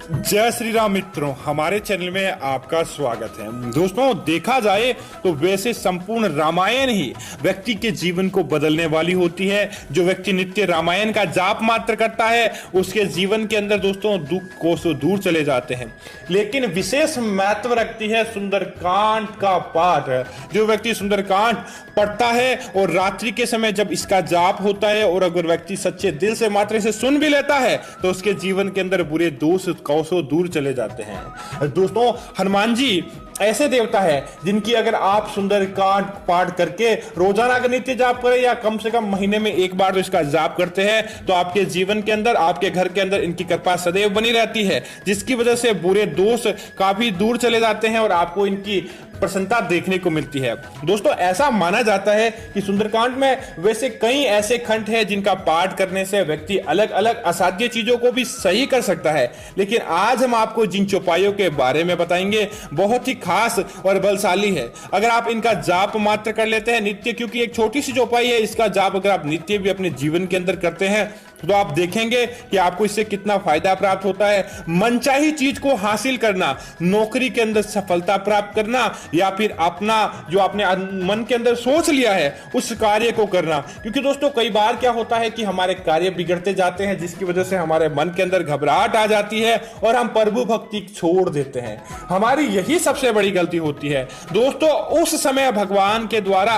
जय श्री राम मित्रों, हमारे चैनल में आपका स्वागत है। दोस्तों, देखा जाए तो वैसे संपूर्ण रामायण ही व्यक्ति के जीवन को बदलने वाली होती है। जो व्यक्ति नित्य रामायण का जाप मात्र करता है उसके जीवन के अंदर दोस्तों दुख कोसों दूर चले जाते हैं। लेकिन विशेष महत्व रखती है सुंदरकांड का पाठ। जो व्यक्ति सुंदरकांड पढ़ता है और रात्रि के समय जब इसका जाप होता है और अगर व्यक्ति सच्चे दिल से मात्र इसे सुन भी लेता है तो उसके जीवन के अंदर बुरे दोष कोसों दूर चले जाते हैं। दोस्तों, हनुमान जी ऐसे देवता है जिनकी अगर आप सुंदरकांड पाठ करके रोजाना अगर नित्य जाप करें या कम से कम महीने में एक बार तो इसका जाप करते हैं तो आपके जीवन के अंदर, आपके घर के अंदर इनकी कृपा सदैव बनी रहती है, जिसकी वजह से बुरे दोष काफी दूर चले जाते हैं और आपको इनकी प्रसन्नता देखने को मिलती है। दोस्तों, ऐसा माना जाता है कि सुंदरकांड में वैसे कई ऐसे खंड हैं जिनका पाठ करने से व्यक्ति अलग अलग असाध्य चीजों को भी सही कर सकता है। लेकिन आज हम आपको जिन चौपाइयों के बारे में बताएंगे बहुत ही खास और बलशाली है। अगर आप इनका जाप मात्र कर लेते हैं नित्य, क्योंकि एक छोटी सी चौपाई है, इसका जाप अगर आप नित्य भी अपने जीवन के अंदर करते हैं तो आप देखेंगे कि आपको इससे कितना फायदा प्राप्त होता है। मनचाही चीज को हासिल करना, नौकरी के अंदर सफलता प्राप्त करना या फिर अपना जो आपने मन के अंदर सोच लिया है उस कार्य को करना। क्योंकि दोस्तों, कई बार क्या होता है कि हमारे कार्य बिगड़ते जाते हैं जिसकी वजह से हमारे मन के अंदर घबराहट आ जाती है और हम प्रभु भक्ति छोड़ देते हैं। हमारी यही सबसे बड़ी गलती होती है। दोस्तों, उस समय भगवान के द्वारा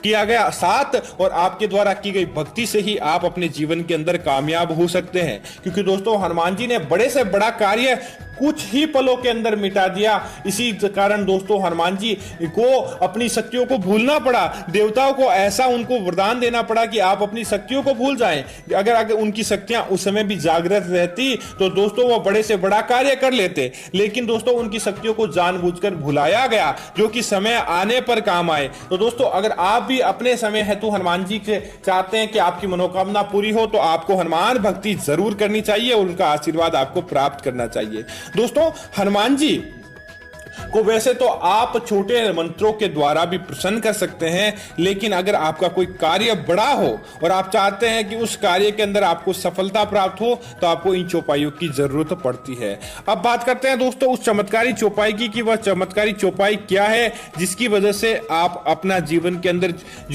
किया गया साथ और आपके द्वारा की गई भक्ति से ही आप अपने जीवन के अंदर कामयाब हो सकते हैं। क्योंकि दोस्तों, हनुमान जी ने बड़े से बड़ा कार्य कुछ ही पलों के अंदर मिटा दिया। इसी कारण दोस्तों, हनुमान जी को अपनी शक्तियों को भूलना पड़ा। देवताओं को ऐसा उनको वरदान देना पड़ा कि आप अपनी शक्तियों को भूल जाएं। अगर उनकी शक्तियां उस समय भी जागृत रहती तो दोस्तों वो बड़े से बड़ा कार्य कर लेते। लेकिन दोस्तों, उनकी शक्तियों को जानबूझकर भुलाया गया जो कि समय आने पर काम आए। तो दोस्तों, अगर आप भी अपने समय हेतु हनुमान जी के चाहते हैं कि आपकी मनोकामना पूरी हो तो आपको हनुमान भक्ति जरूर करनी चाहिए और उनका आशीर्वाद आपको प्राप्त करना चाहिए। दोस्तों, हनुमान जी को वैसे तो आप छोटे मंत्रों के द्वारा भी प्रसन्न कर सकते हैं, लेकिन अगर आपका कोई कार्य बड़ा हो और आप चाहते हैं कि उस कार्य के अंदर आपको सफलता प्राप्त हो तो आपको इन चौपाइयों की जरूरत पड़ती है। अब बात करते हैं दोस्तों उस चमत्कारी चौपाई की कि वह चमत्कारी चौपाई क्या है जिसकी वजह से आप अपना जीवन के अंदर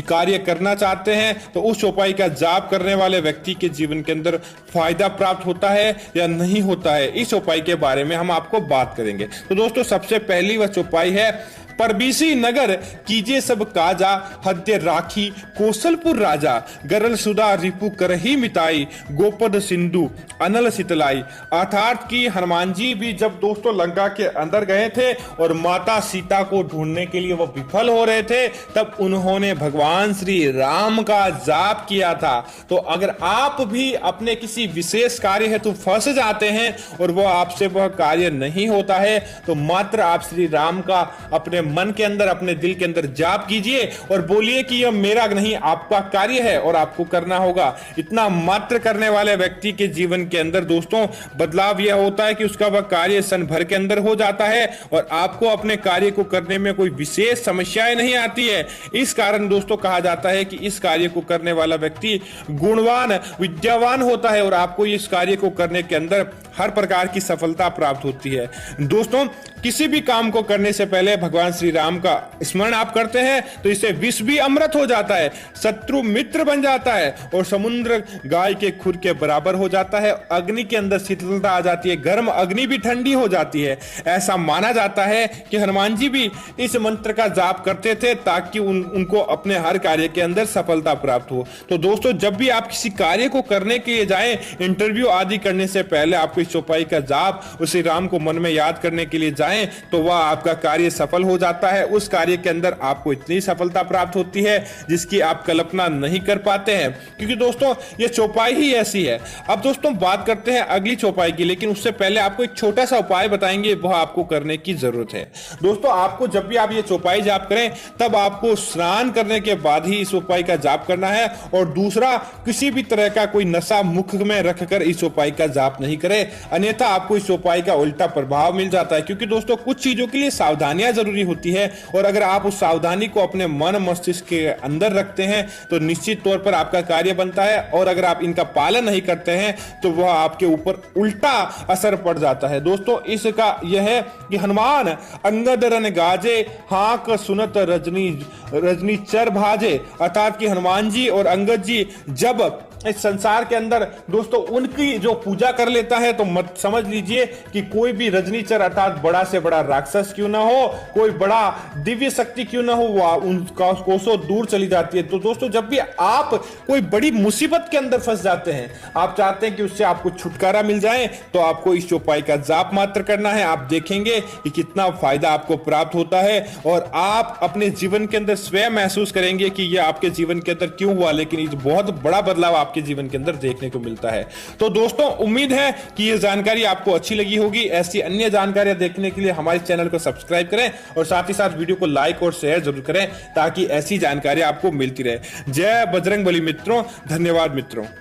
कार्य करना चाहते हैं तो उस चौपाई का जाप करने वाले व्यक्ति के जीवन के अंदर फायदा प्राप्त होता है या नहीं होता है। इस चौपाई के बारे में हम आपको बात करेंगे। तो दोस्तों, सबसे पहली वह चौपाई है, परबीसी नगर कीजिए सब काजा, हद्य राखी कौशलपुर राजा, गरल सुधा रिपु करही मिताई, गोपद सिंधु अनल सितलाई। अर्थात कि हनुमान जी भी जब दोस्तों लंका के अंदर गए थे और माता सीता को ढूंढने के लिए वो विफल हो रहे थे तब उन्होंने भगवान श्री राम का जाप किया था। तो अगर आप भी अपने किसी विशेष कार्य हेतु फंस जाते हैं और वो आपसे वह कार्य नहीं होता है तो मात्र आप श्री राम का अपने मन के अंदर, अपने दिल के अंदर जाप कीजिए और बोलिए कि यह मेरा नहीं आपका कार्य है और आपको करना होगा। इतना मात्र करने वाले व्यक्ति के जीवन के अंदर दोस्तों बदलाव यह होता है कि उसका वह कार्य क्षण भर के अंदर हो जाता है और आपको अपने कार्य को करने में कोई विशेष समस्याएं नहीं आती है। इस कारण दोस्तों कहा जाता है कि इस कार्य को करने वाला व्यक्ति गुणवान, विद्यावान होता है और आपको इस कार्य को करने के अंदर हर प्रकार की सफलता प्राप्त होती है। दोस्तों, किसी भी काम को करने से पहले भगवान श्री राम का स्मरण आप करते हैं तो इससे विष भी अमृत हो जाता है, शत्रु मित्र बन जाता है और समुद्र गाय के खुर के बराबर हो जाता है। अग्नि के अंदर शीतलता आ जाती है, गर्म अग्नि भी ठंडी हो जाती है। ऐसा माना जाता है कि हनुमान जी भी इस मंत्र का जाप करते थे ताकि उनको अपने हर कार्य के अंदर सफलता प्राप्त हो। तो दोस्तों, जब भी आप किसी कार्य को करने के लिए जाएं, इंटरव्यू आदि करने से पहले आपको इस चौपाई का जाप श्री राम को मन में याद करने के लिए जाएं तो वह आपका कार्य सफल हो जाता है। उस कार्य के अंदर आपको इतनी सफलता प्राप्त होती है जिसकी आप कल्पना नहीं कर पाते हैं, क्योंकि दोस्तों ये चौपाई ही ऐसी है। अब दोस्तों बात करते हैं अगली चौपाई की, लेकिन उससे पहले आपको एक छोटा सा उपाय बताएंगे, वह आपको करने की जरूरत है। दोस्तों, आपको जब भी आप ये चौपाई जाप करें तब आपको स्नान करने के बाद ही इस चौपाई का जाप करना है और दूसरा, किसी भी तरह का कोई नशा मुख में रखकर इस चौपाई का जाप नहीं करें, अन्यथा आपको इस चौपाई का उल्टा प्रभाव मिल जाता है। क्योंकि दोस्तों कुछ चीजों के लिए सावधानियां जरूरी होती है, और अगर आप उस सावधानी को अपने मन मस्तिष्क के अंदर रखते हैं तो निश्चित तौर पर आपका कार्य बनता है, और अगर आप इनका पालन नहीं करते हैं तो वह आपके ऊपर उल्टा असर पड़ जाता है। दोस्तों इसका यह है कि हनुमान अंगद रन गाजे, हाक सुनत रजनी चर भाजे, अर्थात कि हनुमान जी और अंगद जी जब इस संसार के अंदर दोस्तों उनकी जो पूजा कर लेता है तो मत समझ लीजिए कि कोई भी रजनीचर अर्थात बड़ा से बड़ा राक्षस क्यों ना हो, कोई बड़ा दिव्य शक्ति क्यों ना हो, वो उनका कोसों दूर चली जाती है। तो दोस्तों जब भी आप कोई बड़ी मुसीबत के अंदर फंस जाते हैं, आप चाहते हैं कि उससे आपको छुटकारा मिल जाए, तो आपको इस चौपाई का जाप मात्र करना है। आप देखेंगे कि कितना फायदा आपको प्राप्त होता है, और आप अपने जीवन के अंदर स्वयं महसूस करेंगे कि यह आपके जीवन के अंदर क्यों हुआ, लेकिन ये बहुत बड़ा बदलाव आपके जीवन के अंदर देखने को मिलता है। तो दोस्तों उम्मीद है कि यह जानकारी आपको अच्छी लगी होगी। ऐसी अन्य जानकारियां देखने के लिए हमारे चैनल को सब्सक्राइब करें, और साथ ही साथ वीडियो को लाइक और शेयर जरूर करें ताकि ऐसी जानकारी आपको मिलती रहे। जय बजरंगबली मित्रों, धन्यवाद मित्रों।